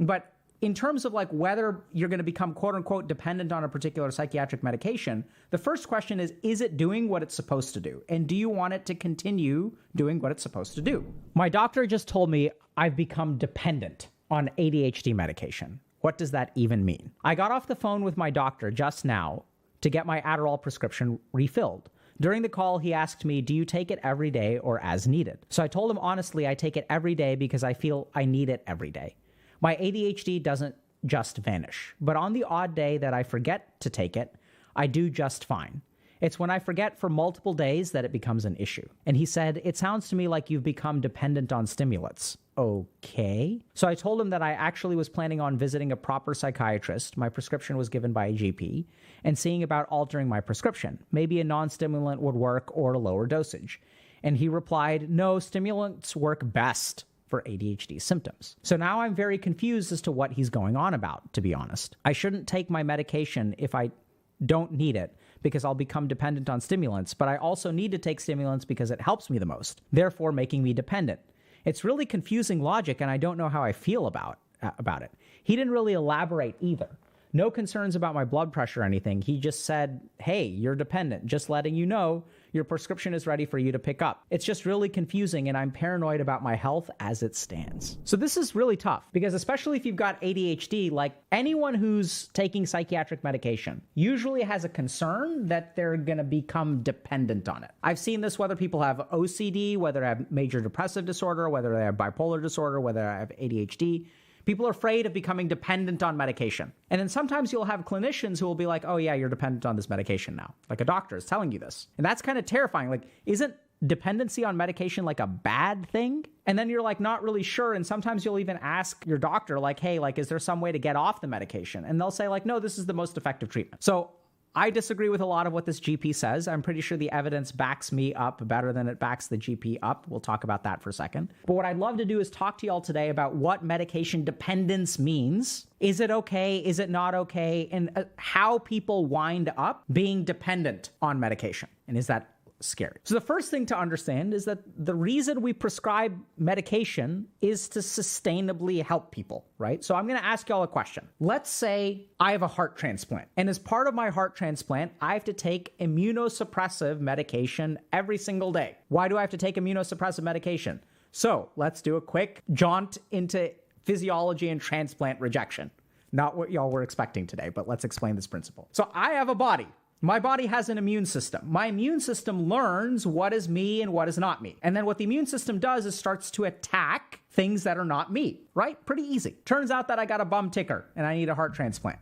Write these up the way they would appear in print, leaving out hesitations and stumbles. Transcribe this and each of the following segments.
But in terms of like whether you're going to become quote unquote dependent on a particular psychiatric medication, the first question is it doing what it's supposed to do? And do you want it to continue doing what it's supposed to do? My doctor just told me I've become dependent on ADHD medication. What does that even mean? I got off the phone with my doctor just now to get my Adderall prescription refilled. During the call, he asked me, do you take it every day or as needed? So I told him honestly, I take it every day because I feel I need it every day. My ADHD doesn't just vanish, but on the odd day that I forget to take it, I do just fine. It's when I forget for multiple days that it becomes an issue. And he said, it sounds to me like you've become dependent on stimulants. Okay. So I told him that I actually was planning on visiting a proper psychiatrist. My prescription was given by a GP, and seeing about altering my prescription. Maybe a non-stimulant would work or a lower dosage. And he replied, no, stimulants work best for ADHD symptoms. So now I'm very confused as to what he's going on about, to be honest. I shouldn't take my medication if I don't need it because I'll become dependent on stimulants, but I also need to take stimulants because it helps me the most, therefore making me dependent. It's really confusing logic, and I don't know how I feel about it. He didn't really elaborate either. No concerns about my blood pressure or anything. He just said, hey, you're dependent, just letting you know your prescription is ready for you to pick up. It's just really confusing, and I'm paranoid about my health as it stands. So this is really tough because especially if you've got ADHD, like anyone who's taking psychiatric medication usually has a concern that they're going to become dependent on it. I've seen this whether people have OCD, whether they have major depressive disorder, whether they have bipolar disorder, whether they have ADHD. People are afraid of becoming dependent on medication. And then sometimes you'll have clinicians who will be like, oh yeah, you're dependent on this medication now. Like a doctor is telling you this. And that's kind of terrifying. Like, isn't dependency on medication like a bad thing? And then you're like not really sure. And sometimes you'll even ask your doctor like, hey, like, is there some way to get off the medication? And they'll say like, no, this is the most effective treatment. So I disagree with a lot of what this GP says. I'm pretty sure the evidence backs me up better than it backs the GP up. We'll talk about that for a second. But what I'd love to do is talk to y'all today about what medication dependence means. Is it okay? Is it not okay? And how people wind up being dependent on medication. And is that scary? So the first thing to understand is that the reason we prescribe medication is to sustainably help people, right? So I'm going to ask y'all a question. Let's say I have a heart transplant, and as part of my heart transplant, I have to take immunosuppressive medication every single day. Why do I have to take immunosuppressive medication? So let's do a quick jaunt into physiology and transplant rejection. Not what y'all were expecting today, but let's explain this principle. So I have a body. My body has an immune system. My immune system learns what is me and what is not me. And then what the immune system does is starts to attack things that are not me, right? Pretty easy. Turns out that I got a bum ticker and I need a heart transplant.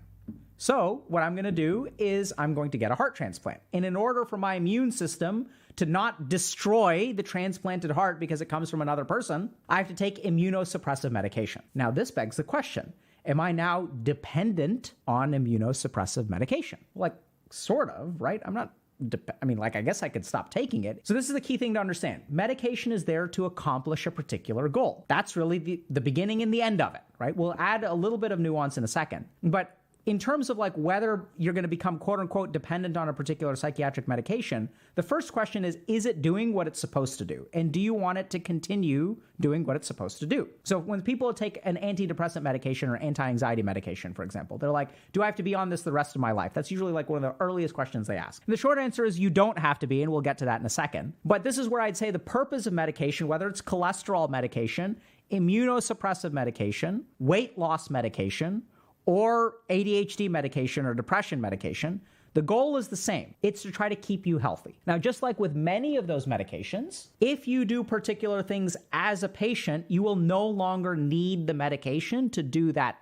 So what I'm going to do is I'm going to get a heart transplant. And in order for my immune system to not destroy the transplanted heart because it comes from another person, I have to take immunosuppressive medication. Now this begs the question, am I now dependent on immunosuppressive medication? Like, sort of, right? I guess I could stop taking it. So this is the key thing to understand. Medication is there to accomplish a particular goal. That's really the beginning and the end of it, right? We'll add a little bit of nuance in a second. But in terms of like whether you're going to become quote unquote dependent on a particular psychiatric medication, the first question is it doing what it's supposed to do? And do you want it to continue doing what it's supposed to do? So when people take an antidepressant medication or anti-anxiety medication, for example, they're like, do I have to be on this the rest of my life? That's usually like one of the earliest questions they ask. And the short answer is you don't have to be, and we'll get to that in a second. But this is where I'd say the purpose of medication, whether it's cholesterol medication, immunosuppressive medication, weight loss medication, or ADHD medication or depression medication, the goal is the same. It's to try to keep you healthy. Now, just like with many of those medications, if you do particular things as a patient, you will no longer need the medication to do that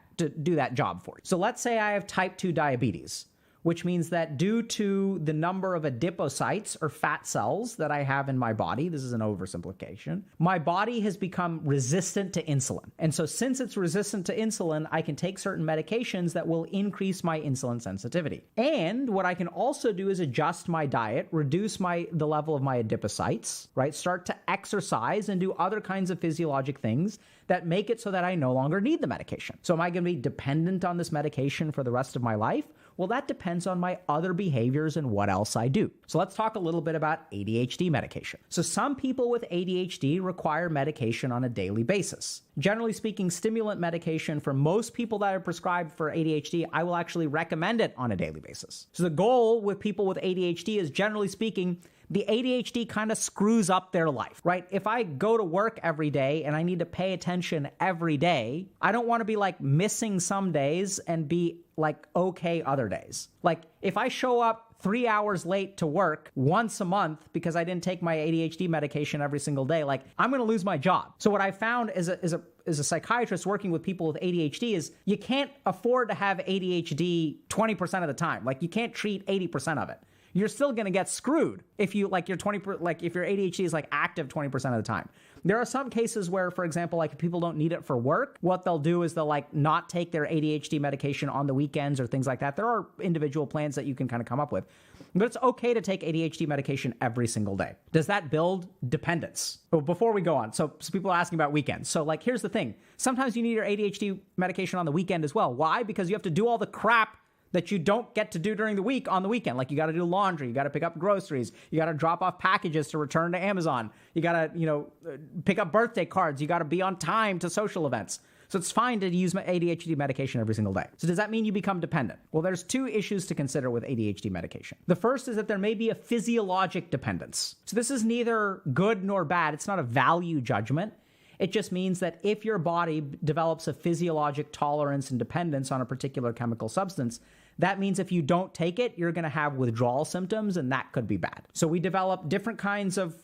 job for you. So let's say I have type 2 diabetes, which means that due to the number of adipocytes or fat cells that I have in my body, this is an oversimplification, my body has become resistant to insulin. And so since it's resistant to insulin, I can take certain medications that will increase my insulin sensitivity. And what I can also do is adjust my diet, reduce the level of my adipocytes, right? Start to exercise and do other kinds of physiologic things that make it so that I no longer need the medication. So am I going to be dependent on this medication for the rest of my life? Well, that depends on my other behaviors and what else I do. So let's talk a little bit about ADHD medication. So some people with ADHD require medication on a daily basis. Generally speaking, stimulant medication for most people that are prescribed for ADHD, I will actually recommend it on a daily basis. So the goal with people with ADHD is, generally speaking, the ADHD kind of screws up their life, right? If I go to work every day and I need to pay attention every day, I don't want to be like missing some days and be like okay other days. Like if I show up 3 hours late to work once a month because I didn't take my ADHD medication every single day, like I'm going to lose my job. So what I found as a psychiatrist working with people with ADHD is you can't afford to have ADHD 20% of the time. Like you can't treat 80% of it. You're still going to get screwed if you if your ADHD is like active 20% of the time. There are some cases where, for example, like if people don't need it for work, what they'll do is they'll like not take their ADHD medication on the weekends or things like that. There are individual plans that you can kind of come up with, but it's okay to take ADHD medication every single day. Does that build dependence? Well, before we go on, so people are asking about weekends. So like, here's the thing. Sometimes you need your ADHD medication on the weekend as well. Why? Because you have to do all the crap that you don't get to do during the week on the weekend. Like you got to do laundry, you got to pick up groceries, you got to drop off packages to return to Amazon, you got to, pick up birthday cards, you got to be on time to social events. So it's fine to use ADHD medication every single day. So does that mean you become dependent? Well, there's two issues to consider with ADHD medication. The first is that there may be a physiologic dependence. So this is neither good nor bad. It's not a value judgment. It just means that if your body develops a physiologic tolerance and dependence on a particular chemical substance, that means if you don't take it, you're going to have withdrawal symptoms, and that could be bad. So we develop different kinds of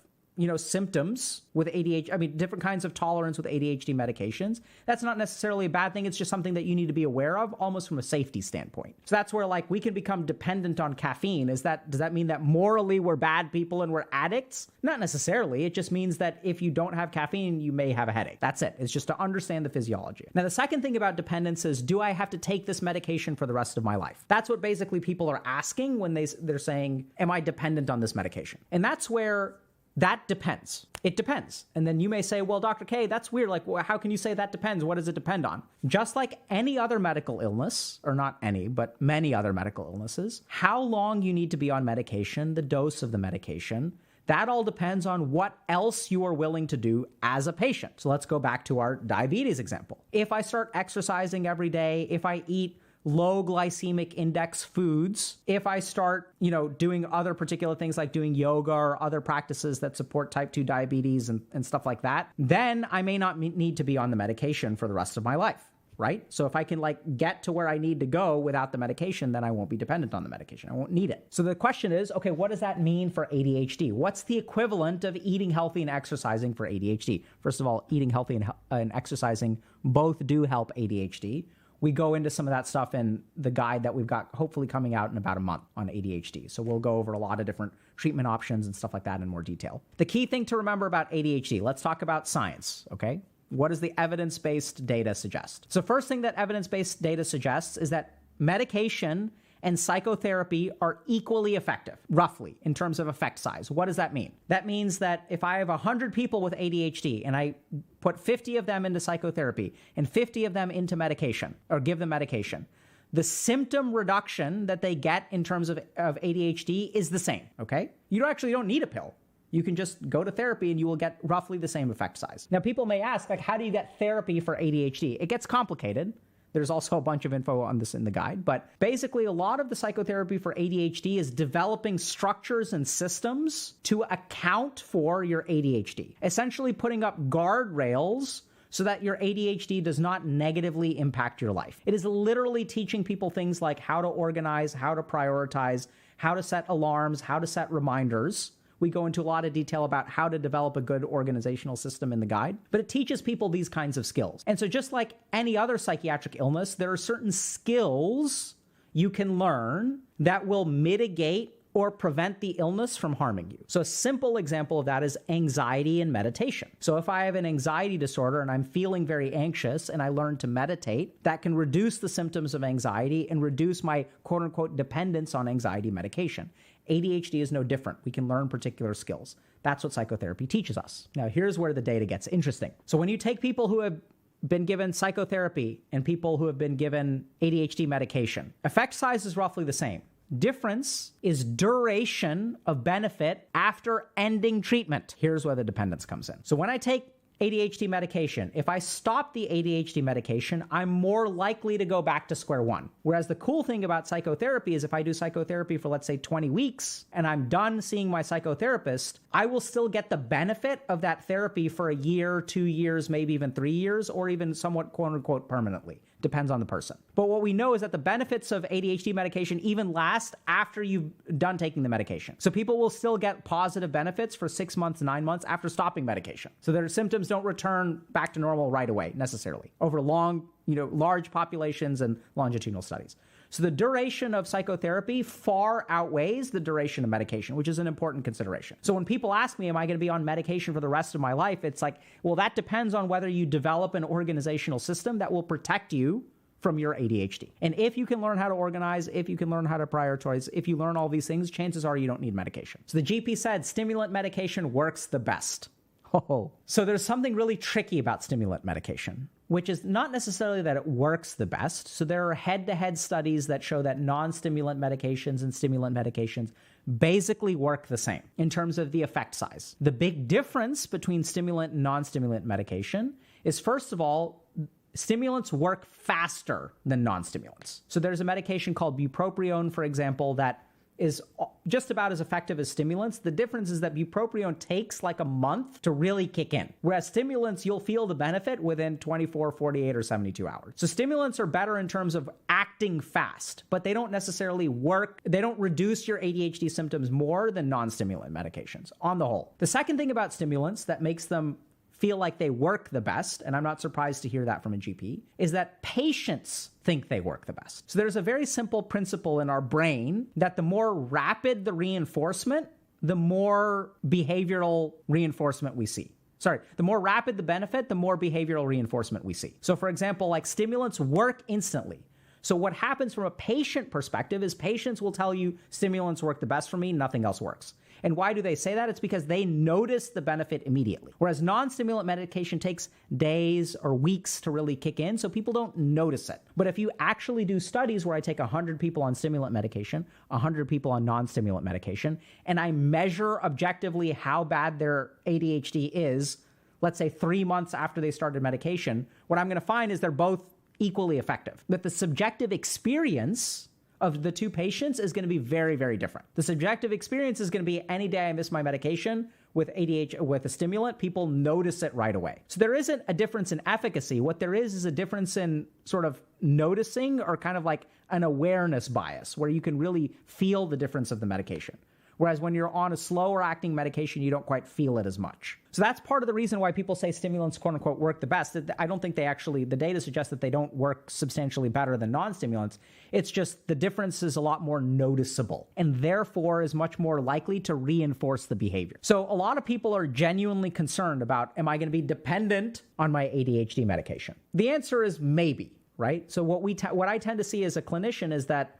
symptoms with ADHD, different kinds of tolerance with ADHD medications. That's not necessarily a bad thing. It's just something that you need to be aware of almost from a safety standpoint. So that's where like we can become dependent on caffeine. Does that mean that morally we're bad people and we're addicts? Not necessarily. It just means that if you don't have caffeine, you may have a headache. That's it. It's just to understand the physiology. Now, the second thing about dependence is, do I have to take this medication for the rest of my life? That's what basically people are asking when they're saying, am I dependent on this medication? And that's where that depends. It depends. And then you may say, well, Dr. K, that's weird. Like, how can you say that depends? What does it depend on? Just like any other medical illness, or not any, but many other medical illnesses, how long you need to be on medication, the dose of the medication, that all depends on what else you are willing to do as a patient. So let's go back to our diabetes example. If I start exercising every day, if I eat low glycemic index foods, if I start, doing other particular things like doing yoga or other practices that support type 2 diabetes and stuff like that, then I may not need to be on the medication for the rest of my life, right? So if I can get to where I need to go without the medication, then I won't be dependent on the medication. I won't need it. So the question is, okay, what does that mean for ADHD? What's the equivalent of eating healthy and exercising for ADHD? First of all, eating healthy and exercising both do help ADHD. We go into some of that stuff in the guide that we've got hopefully coming out in about a month on ADHD. So we'll go over a lot of different treatment options and stuff like that in more detail. The key thing to remember about ADHD, let's talk about science, okay? What does the evidence-based data suggest? So first thing that evidence-based data suggests is that medication and psychotherapy are equally effective, roughly, in terms of effect size. What does that mean? That means that if I have 100 people with ADHD and I put 50 of them into psychotherapy and 50 of them into medication, or give them medication, the symptom reduction that they get in terms of ADHD is the same, okay? You don't need a pill. You can just go to therapy and you will get roughly the same effect size. Now, people may ask, how do you get therapy for ADHD? It gets complicated. There's also a bunch of info on this in the guide. But basically, a lot of the psychotherapy for ADHD is developing structures and systems to account for your ADHD. Essentially putting up guardrails so that your ADHD does not negatively impact your life. It is literally teaching people things like how to organize, how to prioritize, how to set alarms, how to set reminders. We go into a lot of detail about how to develop a good organizational system in the guide, but it teaches people these kinds of skills. And so just like any other psychiatric illness, there are certain skills you can learn that will mitigate or prevent the illness from harming you. So a simple example of that is anxiety and meditation. So if I have an anxiety disorder and I'm feeling very anxious and I learn to meditate, that can reduce the symptoms of anxiety and reduce my quote unquote dependence on anxiety medication. ADHD is no different. We can learn particular skills. That's what psychotherapy teaches us. Now, here's where the data gets interesting. So when you take people who have been given psychotherapy and people who have been given ADHD medication, effect size is roughly the same. Difference is duration of benefit after ending treatment. Here's where the dependence comes in. So when I take ADHD medication, if I stop the ADHD medication, I'm more likely to go back to square one. Whereas the cool thing about psychotherapy is if I do psychotherapy for, let's say, 20 weeks and I'm done seeing my psychotherapist, I will still get the benefit of that therapy for a year, 2 years, maybe even 3 years, or even somewhat quote unquote permanently. Depends on the person. But what we know is that the benefits of ADHD medication even last after you've done taking the medication. So people will still get positive benefits for 6 months, 9 months after stopping medication. So their symptoms don't return back to normal right away necessarily over long, large populations and longitudinal studies. So the duration of psychotherapy far outweighs the duration of medication, which is an important consideration. So when people ask me, am I going to be on medication for the rest of my life? It's like, well, that depends on whether you develop an organizational system that will protect you from your ADHD. And if you can learn how to organize, if you can learn how to prioritize, if you learn all these things, chances are you don't need medication. So the GP said stimulant medication works the best. Oh. So there's something really tricky about stimulant medication, which is not necessarily that it works the best. So there are head-to-head studies that show that non-stimulant medications and stimulant medications basically work the same in terms of the effect size. The big difference between stimulant and non-stimulant medication is, first of all, stimulants work faster than non-stimulants. So there's a medication called bupropion, for example, that is just about as effective as stimulants. The difference is that bupropion takes like a month to really kick in, whereas stimulants, you'll feel the benefit within 24, 48, or 72 hours. So stimulants are better in terms of acting fast, but they don't necessarily work. They don't reduce your ADHD symptoms more than non-stimulant medications on the whole. The second thing about stimulants that makes them feel like they work the best, and I'm not surprised to hear that from a GP, is that patients think they work the best. So there's a very simple principle in our brain that the more rapid the reinforcement, the more behavioral reinforcement we see. The more rapid the benefit, the more behavioral reinforcement we see. So for example, like stimulants work instantly. So what happens from a patient perspective is patients will tell you stimulants work the best for me, nothing else works. And why do they say that? It's because they notice the benefit immediately. Whereas non-stimulant medication takes days or weeks to really kick in, so people don't notice it. But if you actually do studies where I take 100 people on stimulant medication, 100 people on non-stimulant medication, and I measure objectively how bad their ADHD is, let's say 3 months after they started medication, what I'm going to find is they're both equally effective. That the subjective experience of the two patients is going to be very, very different. The subjective experience is going to be any day I miss my medication with ADHD, with a stimulant, people notice it right away. So there isn't a difference in efficacy. What there is a difference in sort of noticing, or kind of like an awareness bias where you can really feel the difference of the medication. Whereas when you're on a slower acting medication, you don't quite feel it as much. So that's part of the reason why people say stimulants, quote unquote, work the best. I don't think they actually, the data suggests that they don't work substantially better than non-stimulants. It's just the difference is a lot more noticeable and therefore is much more likely to reinforce the behavior. So a lot of people are genuinely concerned about, am I going to be dependent on my ADHD medication? The answer is maybe, right? So what I tend to see as a clinician is that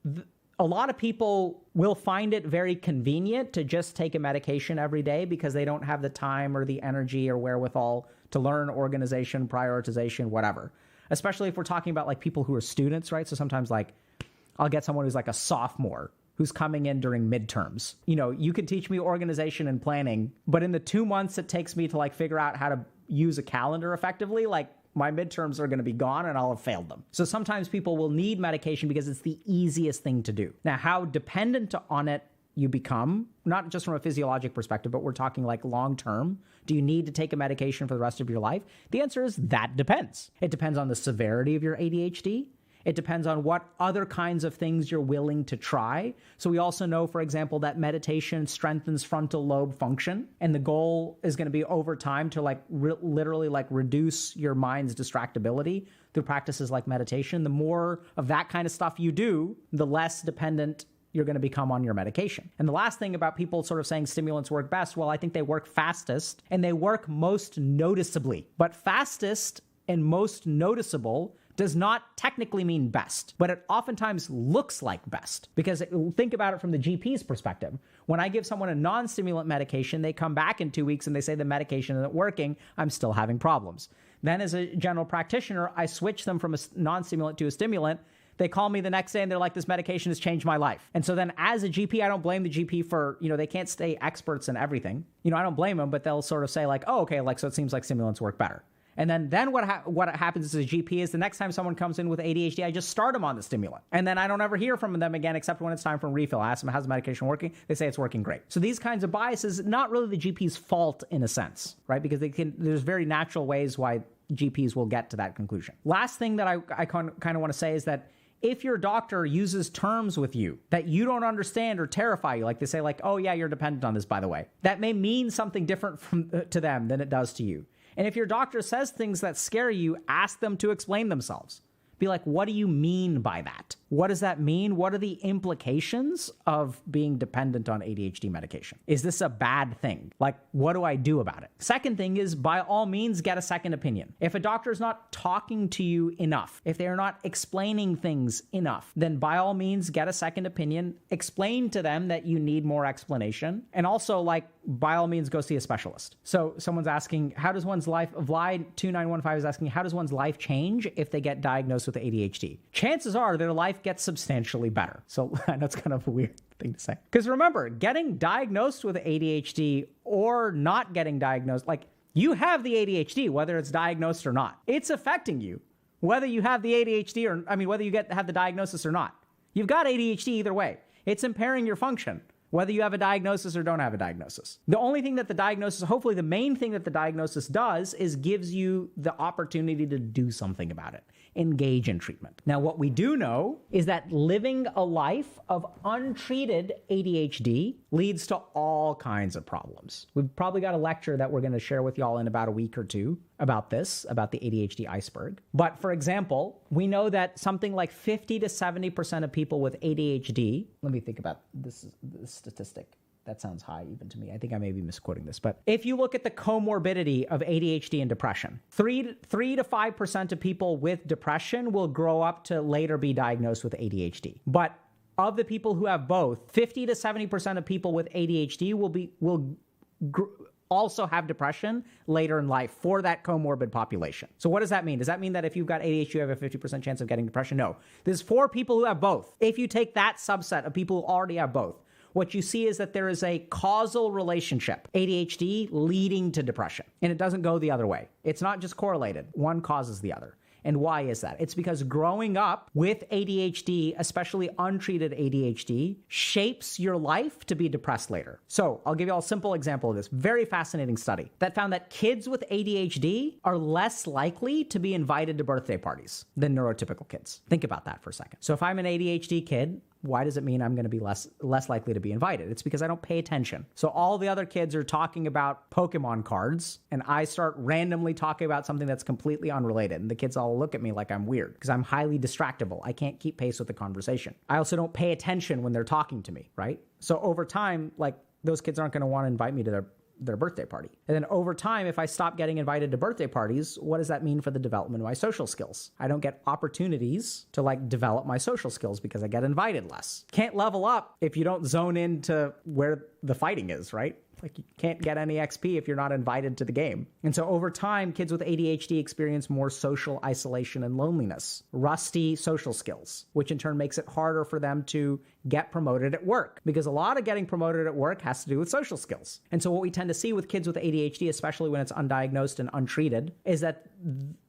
a lot of people will find it very convenient to just take a medication every day because they don't have the time or the energy or wherewithal to learn organization, prioritization, whatever. Especially if we're talking about like people who are students, right? So sometimes like I'll get someone who's like a sophomore who's coming in during midterms. You can teach me organization and planning, but in the 2 months it takes me to like figure out how to use a calendar effectively, like my midterms are going to be gone and I'll have failed them. So sometimes people will need medication because it's the easiest thing to do. Now, how dependent on it you become, not just from a physiologic perspective, but we're talking like long term. Do you need to take a medication for the rest of your life? The answer is that depends. It depends on the severity of your ADHD. It depends on what other kinds of things you're willing to try. So we also know, for example, that meditation strengthens frontal lobe function. And the goal is going to be over time to like literally like reduce your mind's distractibility through practices like meditation. The more of that kind of stuff you do, the less dependent you're going to become on your medication. And the last thing about people sort of saying stimulants work best, well, I think they work fastest and they work most noticeably. But fastest and most noticeable does not technically mean best, but it oftentimes looks like best. Because think about it from the GP's perspective. When I give someone a non-stimulant medication, they come back in 2 weeks and they say the medication isn't working, I'm still having problems. Then as a general practitioner, I switch them from a non-stimulant to a stimulant. They call me the next day and they're like, this medication has changed my life. And so then as a GP, I don't blame the GP for, they can't stay experts in everything. I don't blame them, but they'll sort of say like, oh, okay, like, so it seems like stimulants work better. And then what happens as a GP is the next time someone comes in with ADHD, I just start them on the stimulant. And then I don't ever hear from them again, except when it's time for a refill. I ask them, how's the medication working? They say it's working great. So these kinds of biases, not really the GP's fault in a sense, right? Because there's very natural ways why GPs will get to that conclusion. Last thing that I kind of want to say is that if your doctor uses terms with you that you don't understand or terrify you, like they say like, oh yeah, you're dependent on this, by the way, that may mean something different to them than it does to you. And if your doctor says things that scare you, ask them to explain themselves. Be like, what do you mean by that? What does that mean? What are the implications of being dependent on ADHD medication? Is this a bad thing? Like, what do I do about it? Second thing is, by all means, get a second opinion. If a doctor is not talking to you enough, if they're not explaining things enough, then by all means, get a second opinion. Explain to them that you need more explanation. And also, like, by all means, go see a specialist. So someone's asking, how does one's life, Vlad2915 is asking, how does one's life change if they get diagnosed with ADHD? Chances are their life gets substantially better. So I know it's kind of a weird thing to say. Because remember, getting diagnosed with ADHD or not getting diagnosed, like you have the ADHD, whether it's diagnosed or not. It's affecting you, whether you have the ADHD or, whether you have the diagnosis or not. You've got ADHD either way. It's impairing your function, whether you have a diagnosis or don't have a diagnosis. The only thing that the diagnosis, hopefully the main thing that the diagnosis does is gives you the opportunity to do something about it. Engage in treatment. Now, what we do know is that living a life of untreated ADHD leads to all kinds of problems. We've probably got a lecture that we're going to share with y'all in about a week or two about this, about the ADHD iceberg. But for example, we know that something like 50 to 70% of people with ADHD, let me think about this statistic. That sounds high even to me. I think I may be misquoting this. But if you look at the comorbidity of ADHD and depression, 3 to 5% of people with depression will grow up to later be diagnosed with ADHD. But of the people who have both, 50 to 70% of people with ADHD will also have depression later in life for that comorbid population. So what does that mean? Does that mean that if you've got ADHD, you have a 50% chance of getting depression? No. There's 4 people who have both. If you take that subset of people who already have both, what you see is that there is a causal relationship, ADHD leading to depression. And it doesn't go the other way. It's not just correlated. One causes the other. And why is that? It's because growing up with ADHD, especially untreated ADHD, shapes your life to be depressed later. So I'll give you all a simple example of this. Very fascinating study that found that kids with ADHD are less likely to be invited to birthday parties than neurotypical kids. Think about that for a second. So if I'm an ADHD kid, why does it mean I'm going to be less likely to be invited? It's because I don't pay attention. So all the other kids are talking about Pokemon cards, and I start randomly talking about something that's completely unrelated. And the kids all look at me like I'm weird because I'm highly distractible. I can't keep pace with the conversation. I also don't pay attention when they're talking to me, right? So over time, like those kids aren't going to want to invite me to their birthday party. And then over time, if I stop getting invited to birthday parties, what does that mean for the development of my social skills? I don't get opportunities to like develop my social skills because I get invited less. Can't level up if you don't zone into where the fighting is, right? Like you can't get any XP if you're not invited to the game. And so over time, kids with ADHD experience more social isolation and loneliness, rusty social skills, which in turn makes it harder for them to get promoted at work because a lot of getting promoted at work has to do with social skills. And so what we tend to see with kids with ADHD, especially when it's undiagnosed and untreated, is that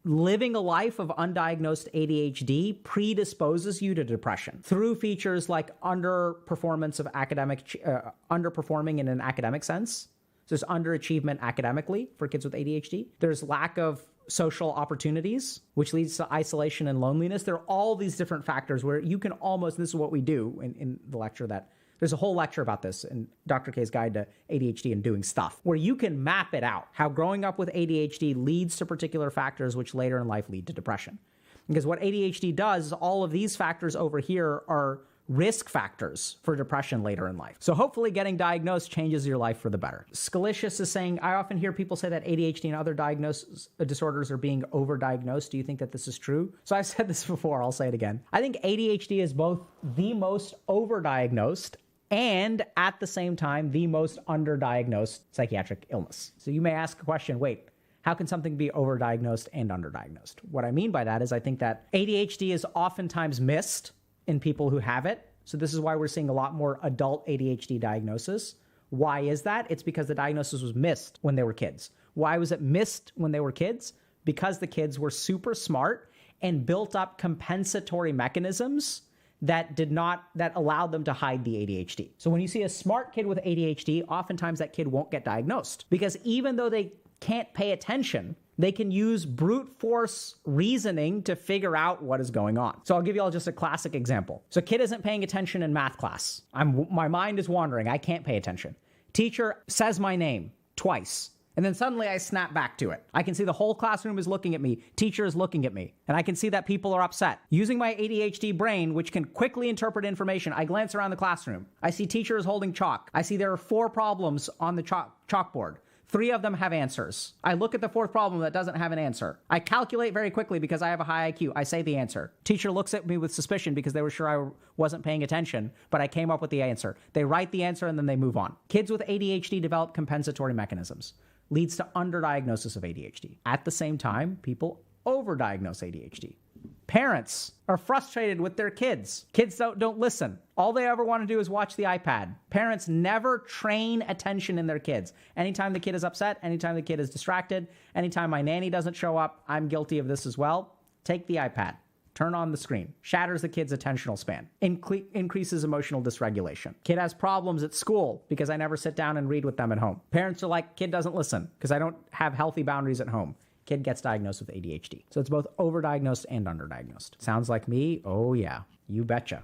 living a life of undiagnosed ADHD predisposes you to depression through features like underperformance of underperforming in an academic sense. So there's underachievement academically for kids with ADHD. There's lack of social opportunities, which leads to isolation and loneliness. There are all these different factors where you can almost, this is what we do in the lecture that there's a whole lecture about this in Dr. K's Guide to ADHD and Doing Stuff, where you can map it out, how growing up with ADHD leads to particular factors which later in life lead to depression. Because what ADHD does is all of these factors over here are risk factors for depression later in life. So hopefully getting diagnosed changes your life for the better. Scalicious is saying, I often hear people say that ADHD and other disorders are being overdiagnosed. Do you think that this is true? So I've said this before, I'll say it again. I think ADHD is both the most overdiagnosed and at the same time, the most underdiagnosed psychiatric illness. So you may ask a question, wait, How can something be overdiagnosed and underdiagnosed? What I mean by that is I think that ADHD is oftentimes missed in people who have it. So this is why we're seeing a lot more adult ADHD diagnosis. Why is that? It's because the diagnosis was missed when they were kids. Why was it missed when they were kids? Because the kids were super smart and built up compensatory mechanisms that allowed them to hide the ADHD. So when you see a smart kid with ADHD, oftentimes that kid won't get diagnosed because even though they can't pay attention, they can use brute force reasoning to figure out what is going on. So I'll give you all just a classic example. So kid isn't paying attention in math class. My mind is wandering. I can't pay attention. Teacher says my name twice. And then suddenly I snap back to it. I can see the whole classroom is looking at me. Teacher is looking at me. And I can see that people are upset. Using my ADHD brain, which can quickly interpret information, I glance around the classroom. I see teacher is holding chalk. I see there are 4 problems on the chalkboard. 3 of them have answers. I look at the 4th problem that doesn't have an answer. I calculate very quickly because I have a high IQ. I say the answer. Teacher looks at me with suspicion because they were sure I wasn't paying attention, but I came up with the answer. They write the answer and then they move on. Kids with ADHD develop compensatory mechanisms. Leads to underdiagnosis of ADHD. At the same time, people overdiagnose ADHD. Parents are frustrated with their kids. Kids don't listen. All they ever want to do is watch the iPad. Parents never train attention in their kids. Anytime the kid is upset, anytime the kid is distracted, anytime my nanny doesn't show up, I'm guilty of this as well. Take the iPad. Turn on the screen. Shatters the kid's attentional span. Increases emotional dysregulation. Kid has problems at school because I never sit down and read with them at home. Parents are like, kid doesn't listen because I don't have healthy boundaries at home. Kid gets diagnosed with ADHD. So it's both overdiagnosed and underdiagnosed. Sounds like me? Oh yeah, you betcha.